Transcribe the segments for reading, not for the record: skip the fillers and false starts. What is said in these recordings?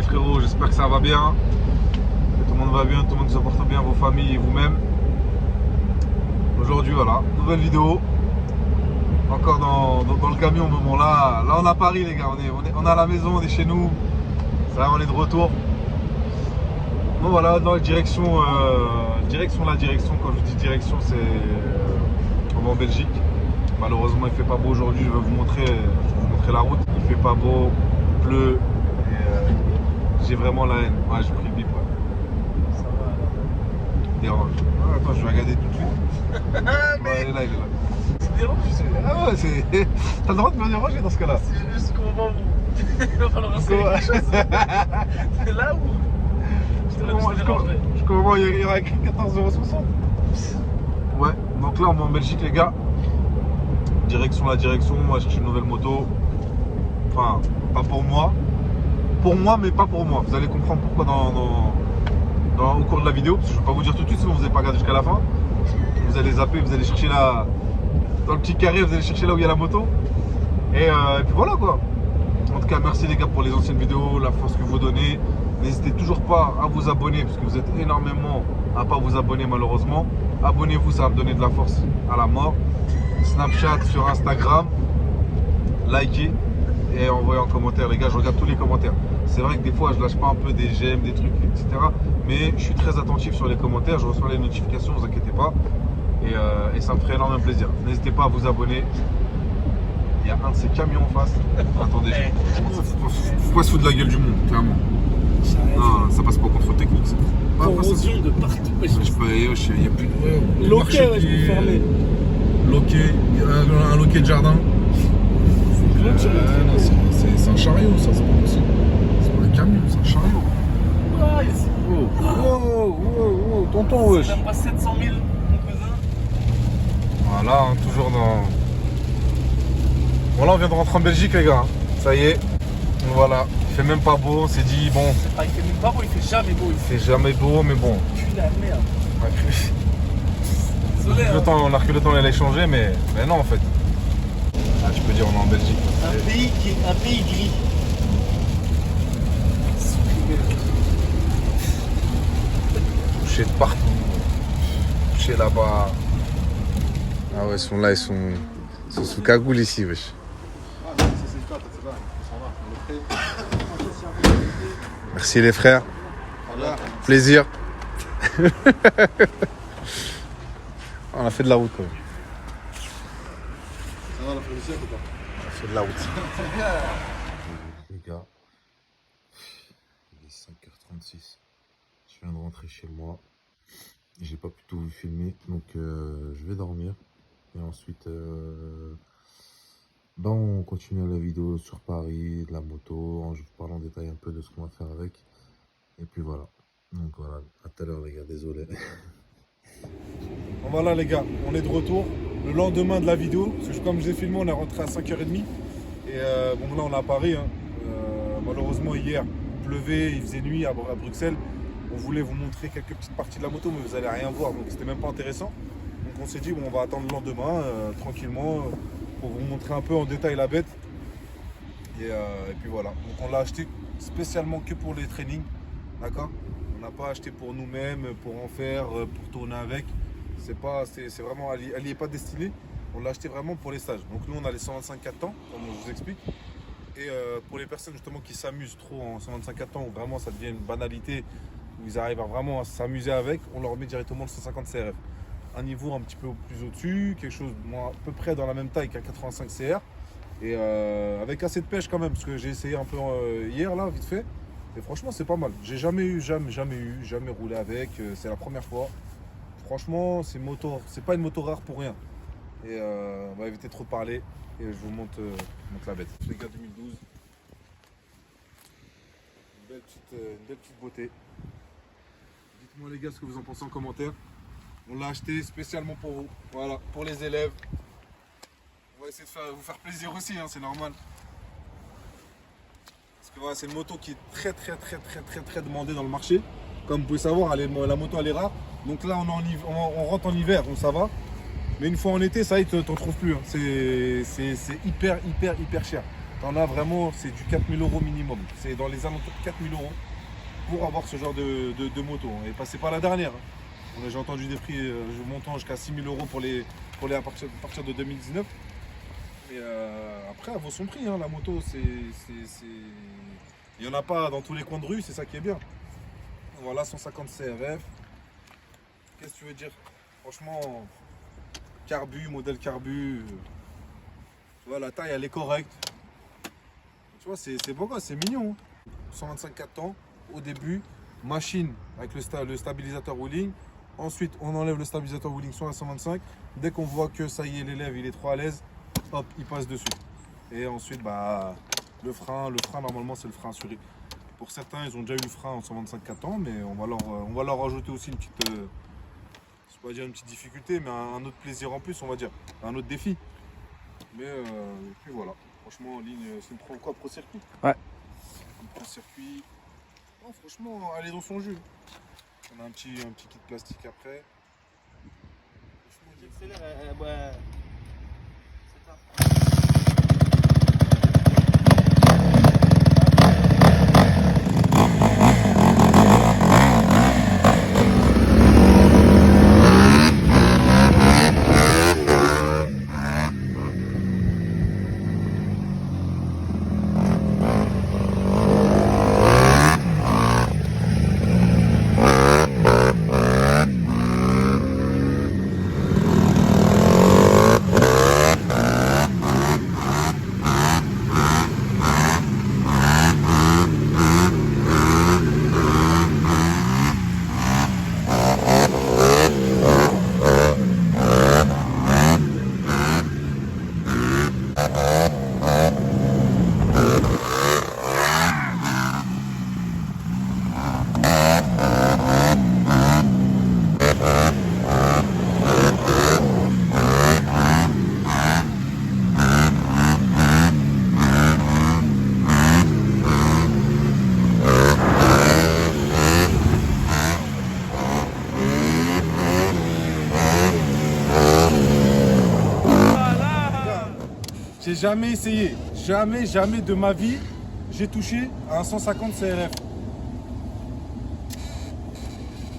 les frérots, j'espère que ça va bien. Que tout le monde va bien, tout le monde se porte bien, vos familles et vous-même. Aujourd'hui, voilà, nouvelle vidéo. Encore dans le camion, mais bon là on est à Paris les gars, on est à la maison, on est chez nous. Ça va, on est de retour. Bon voilà, dans la direction, quand je dis direction, c'est on va en Belgique. Malheureusement il fait pas beau aujourd'hui, je vais vous montrer la route. Il fait pas beau, il pleut, et j'ai vraiment la haine. Ouais, j'ai pris le bip. Ouais. Ça va alors. Dérange. Ah, attends, je vais regarder tout de suite. Mais Ouais, il est là, il est là. c'est dérange. Ah ouais, c'est. T'as le droit de me déranger dans ce cas-là. C'est juste qu'on va où il va falloir essayer quelque chose. C'est là où Je comprends, il y aura écrit 14,60 €. Ouais, donc là on va en Belgique les gars. Direction la direction, on va chercher une nouvelle moto. Enfin, pas pour moi. Pour moi, mais pas pour moi. Vous allez comprendre pourquoi au cours de la vidéo. Parce que je ne vais pas vous dire tout de suite, sinon vous n'allez pas regarder jusqu'à la fin. Vous allez zapper, vous allez chercher dans le petit carré, vous allez chercher là où il y a la moto. Et puis voilà quoi. En tout cas, merci les gars pour les anciennes vidéos, la force que vous donnez. N'hésitez toujours pas à vous abonner, parce que vous êtes énormément à pas vous abonner malheureusement. Abonnez-vous, ça va me donner de la force à la mort. Snapchat, sur Instagram, likez et envoyez en commentaire les gars, je regarde tous les commentaires. C'est vrai que des fois je lâche pas un peu des j'aime, des trucs, etc. Mais je suis très attentif sur les commentaires, je reçois les notifications, ne vous inquiétez pas. Et ça me ferait énormément plaisir. N'hésitez pas à vous abonner. Il y a un de ces camions en face. Attendez, faut pas se foutre de la gueule du monde, clairement. Non, ça passe pas au contrôle technique. Corrosion de partout. Il n'y a plus de. Loquet, ouais, je peux fermer. Loquet, un loquet de jardin. Non, c'est un chariot, ça, c'est pas possible. C'est pas un camion, c'est un chariot. Ah, ici. Oh, tonton, wesh. C'est même pas 700 000, mon cousin. Voilà, hein, toujours dans. Bon, là, on vient de rentrer en Belgique, les gars. Ça y est. Voilà. Il fait même pas beau, on s'est dit, bon. Ah, il fait même pas beau, il fait jamais beau. Il fait jamais beau, mais bon. Putain, merde. On a cru le temps d'aller changer, mais non en fait. Ah, tu peux dire on est en Belgique. Un pays gris. Touché de partout. Touché là-bas. Ah ouais, ils sont là, ils sont sous cagoule ici, wesh. Merci les frères. Plaisir. On a fait de la route quand même. Ça va la production ou pas? On a fait de la route. Les gars, il est 5h36. Je viens de rentrer chez moi. J'ai pas pu tout filmer, donc je vais dormir. Et ensuite, on continue la vidéo sur Paris, de la moto. Je vous parle en détail un peu de ce qu'on va faire avec. Et puis voilà. Donc voilà, à tout à l'heure les gars, désolé. Voilà les gars, on est de retour le lendemain de la vidéo, parce que comme je vous ai filmé, on est rentré à 5h30 et bon là on est à Paris, hein. Malheureusement hier il pleuvait, il faisait nuit à Bruxelles. On voulait vous montrer quelques petites parties de la moto, mais vous allez rien voir, donc c'était même pas intéressant. Donc on s'est dit bon, on va attendre le lendemain tranquillement pour vous montrer un peu en détail la bête. Et puis voilà, donc on l'a acheté spécialement que pour les trainings, d'accord. On n'a pas acheté pour nous-mêmes, pour en faire, pour tourner avec. C'est vraiment, elle n'y est pas destinée. On l'a acheté vraiment pour les stages. Donc nous on a les 125 temps, comme je vous explique. Et pour les personnes justement qui s'amusent trop en 125 temps, où vraiment ça devient une banalité, où ils arrivent vraiment à s'amuser avec, on leur met directement le 150 CRF. Un niveau un petit peu plus au-dessus, quelque chose à peu près dans la même taille qu'un 85 CR. Et avec assez de pêche quand même, parce que j'ai essayé un peu hier là, vite fait. Et franchement c'est pas mal. J'ai jamais roulé avec, c'est la première fois. Franchement c'est pas une moto rare pour rien. Et on va éviter trop de parler et je vous montre la bête. Les gars 2012. Une belle petite beauté. Dites-moi les gars ce que vous en pensez en commentaire. On l'a acheté spécialement pour vous. Voilà, pour les élèves. On va essayer de vous faire plaisir aussi, hein, c'est normal. Parce que voilà, c'est une moto qui est très demandée dans le marché. Comme vous pouvez savoir, la moto elle est rare. Donc là on rentre en hiver, donc ça va. Mais une fois en été, ça y est, t'en trouves plus. Hein. C'est hyper cher. t'en as vraiment, c'est du 4 000 € minimum. C'est dans les alentours de 4 000 € pour avoir ce genre de moto. Et passez pas la dernière. J'ai entendu des prix montant jusqu'à 6 000 € pour les à partir de 2019. Mais après, elle vaut son prix, hein, la moto. Il n'y en a pas dans tous les coins de rue, c'est ça qui est bien. Voilà, 150 CRF. Qu'est-ce que tu veux dire? Franchement, carbu, modèle carbu. Tu vois, la taille, elle est correcte. Tu vois, c'est beau, c'est mignon. 125 temps au début. Machine avec le stabilisateur wheeling. Ensuite, on enlève le stabilisateur wheeling sur la 125. Dès qu'on voit que ça y est, l'élève, il est trop à l'aise, hop, il passe dessus. Et ensuite, bah, le frein, normalement, c'est le frein assuré. Pour certains, ils ont déjà eu le frein en 125 ans, mais on va leur rajouter aussi une petite, je vais pas dire une petite difficulté, mais un autre plaisir en plus, on va dire, un autre défi. Mais et puis voilà, franchement, en ligne, c'est une Pro Circuit. Ouais. Une Pro Circuit. Non, franchement, elle est dans son jus. On a un petit kit plastique après. Ouais. J'ai jamais essayé, jamais de ma vie, j'ai touché à un 150 CRF.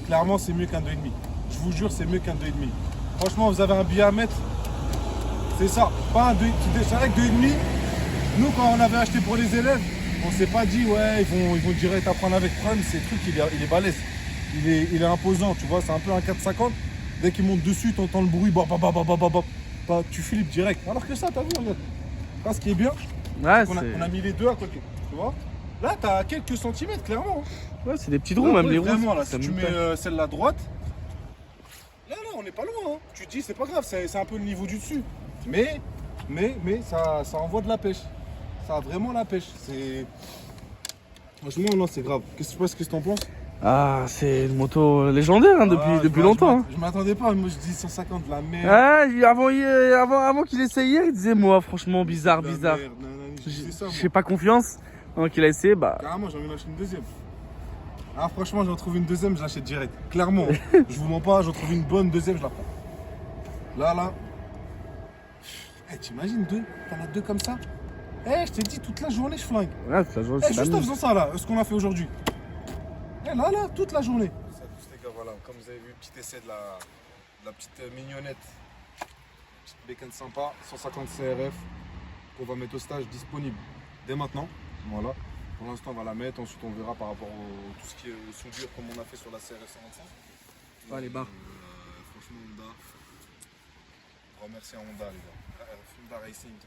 Clairement, c'est mieux qu'un 2,5. Je vous jure, c'est mieux qu'un 2,5. Franchement, vous avez un billet à mettre, c'est ça. Pas un 2,5. C'est vrai que 2,5, nous, quand on avait acheté pour les élèves, on s'est pas dit, ouais, ils vont direct apprendre avec. Le problème, c'est le truc, il est balèze. Il est imposant, tu vois, c'est un peu un 450. Dès qu'il monte dessus, tu entends le bruit, tu flippes direct. Alors que ça, t'as vu, regarde. Là, ce qui est bien, Ouais, on a mis les deux à côté. Tu vois? Là, t'as quelques centimètres, clairement. Ouais, c'est des petites roues, même les roues. Vraiment, là, ça si tu me mets plaît. celle-là à droite, là, on n'est pas loin. Hein. Tu te dis, c'est pas grave, c'est un peu le niveau du dessus. Mais ça envoie de la pêche. Ça a vraiment la pêche. Franchement, non, c'est grave. Qu'est-ce que tu en penses? Ah, c'est une moto légendaire hein, depuis longtemps. Hein. Je m'attendais pas, moi je dis 150 de la merde. Ah, avant qu'il essaye hier, il disait moi franchement bizarre. Merde, J'ai pas confiance. Donc il a essayé, bah. Carrément, j'ai envie d'en acheter une deuxième. Ah franchement, j'en trouve une deuxième, je l'achète direct. Clairement, je vous mens pas, j'en trouve une bonne deuxième, je la prends. Là. Eh, t'imagines deux? T'en as deux comme ça? Eh, je t'ai dit toute la journée je flingue. Ouais, toute la journée, Eh, juste en faisant ça là, ce qu'on a fait aujourd'hui. Eh, là, toute la journée. Ça tous les gars, voilà, comme vous avez vu, petit essai de la petite mignonnette. Petite bécane sympa, 150 CRF qu'on va mettre au stage disponible dès maintenant. Voilà. Pour l'instant, on va la mettre. Ensuite, on verra par rapport à tout ce qui est soudure comme on a fait sur la CRF 125. Ouais, les barres. Franchement, Honda. Remercie à Honda, les gars. Honda Racing.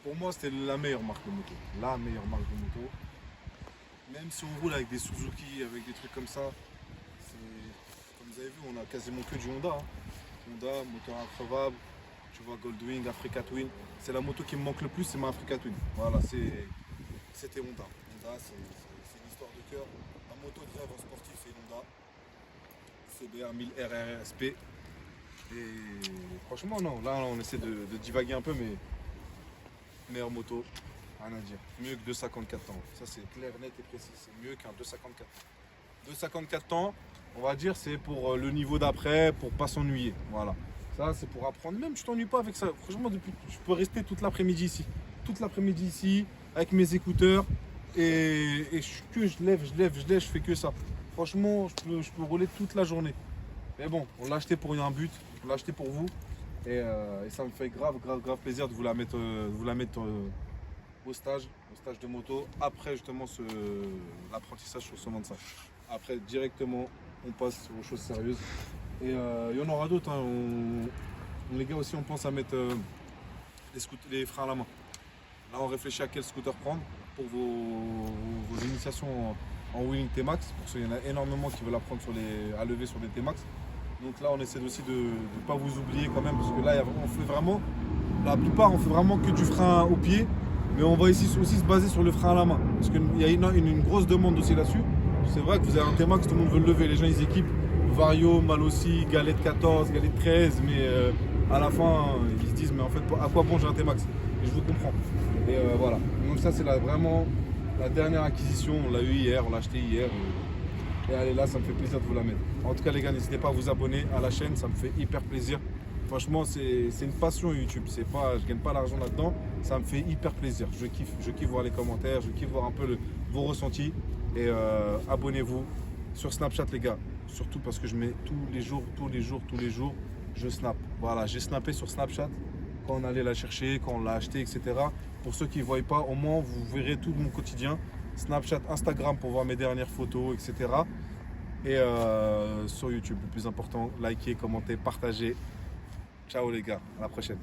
Pour moi, c'était la meilleure marque de moto. La meilleure marque de moto. Même si on roule avec des Suzuki, avec des trucs comme ça, comme vous avez vu, on a quasiment que du Honda. Hein. Honda, moteur increvable, tu vois Goldwing, Africa Twin. C'est la moto qui me manque le plus, c'est ma Africa Twin. Voilà, c'était Honda. Honda, c'est l'histoire de cœur. Ma moto de rêve en sportif, c'est Honda. CBR 1000 RRSP. Et franchement, non, là on essaie de divaguer un peu, mais meilleure moto. Rien à dire. Mieux que 2,54 ans. Ça c'est clair, net et précis. C'est mieux qu'un 2,54. 2,54 ans, on va dire, c'est pour le niveau d'après, pour pas s'ennuyer. Voilà. Ça c'est pour apprendre. Même tu t'ennuies pas avec ça. Franchement, je peux rester toute l'après-midi ici. toute l'après-midi ici, avec mes écouteurs. Je lève, je fais que ça. Franchement, je peux rouler toute la journée. Mais bon, on l'a acheté pour un but, on l'a acheté pour vous. Et ça me fait grave plaisir de vous la mettre, au stage de moto, après justement l'apprentissage sur ce 25. Après, directement, on passe aux choses sérieuses. Et il y en aura d'autres. Hein. Les gars aussi, on pense à mettre les freins à la main. Là, on réfléchit à quel scooter prendre pour vos initiations en wheeling T-Max. Pour ceux, il y en a énormément qui veulent apprendre à lever sur des T-Max. Donc là, on essaie aussi de ne pas vous oublier quand même, parce que là, on fait vraiment, la plupart, on fait vraiment que du frein au pied, mais on va ici aussi se baser sur le frein à la main, parce qu'il y a une grosse demande aussi là-dessus. C'est vrai que vous avez un T-Max, tout le monde veut le lever, les gens ils équipent Vario, Malossi, Galette 14, Galette 13, mais à la fin, ils se disent, mais en fait, à quoi bon j'ai un T-Max? Et je vous comprends. Et voilà, donc ça c'est vraiment la dernière acquisition, on l'a eu hier, on l'a acheté hier. Et allez là, ça me fait plaisir de vous la mettre. En tout cas les gars, n'hésitez pas à vous abonner à la chaîne, ça me fait hyper plaisir. Franchement, c'est une passion YouTube. Je gagne pas l'argent là-dedans, ça me fait hyper plaisir. Je kiffe voir les commentaires, je kiffe voir un peu vos ressentis. Et abonnez-vous sur Snapchat les gars. Surtout parce que je mets tous les jours, je snap. Voilà, j'ai snappé sur Snapchat quand on allait la chercher, quand on l'a acheté, etc. Pour ceux qui ne voient pas, au moins vous verrez tout mon quotidien. Snapchat, Instagram pour voir mes dernières photos, etc. Et sur YouTube, le plus important, likez, commentez, partagez. Ciao les gars, à la prochaine.